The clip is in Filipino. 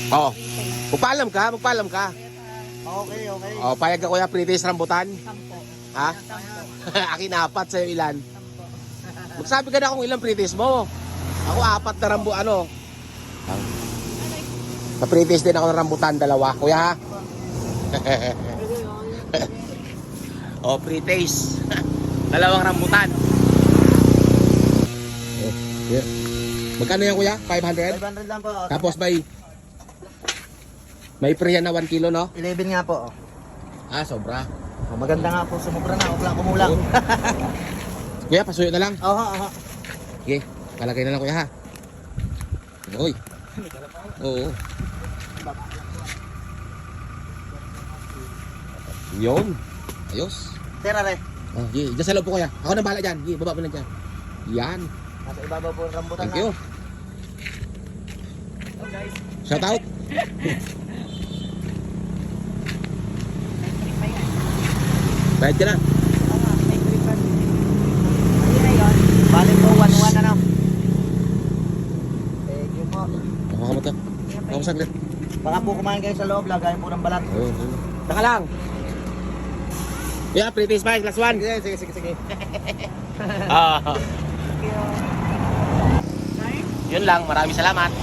Oo. Magpaalam ka, magpaalam ka. Okay, okay. Oh, payag ka kuya, pretest rambutan. 10. Ha? 10. Akin 4, sa'yo ilan? 10. Magsabi ka na kung ilang pretest mo. Ako 4 na Na-pretest din ako ng rambutan, 2. Kuya ha? Oh, pretest. 2 rambutan. Oh, yeah. Magkano yan kuya? 500? 500 lang po. Tapos may pre yan na 1 kilo, no? 11 nga po. Ah, sobra. Oh, maganda nga po, sumubra na. Huwag lang kumulang. Kuya, pasuyo na lang. Oo, oo. Okay, palagay na lang kuya ha. Uy. Oo. Yun. Ayos. Tira re. Oh, yeah. Diyan sa loob po kuya. Ako na bahala dyan. Yeah, baba mo lang dyan. Yan. Nasa ibabaw po ang rambutan. Thank you. Shout out. Bayad ka na. Balik po, 1-1 ano. Thank you po. Hawakan mo to. Hawakan mo saglit. Baka po kumain kayo sa loob, lagayin po ng balat. Oo. Saka lang. Yeah, pretty spice. Last one. Sige. Ah. Yun lang. Maraming salamat.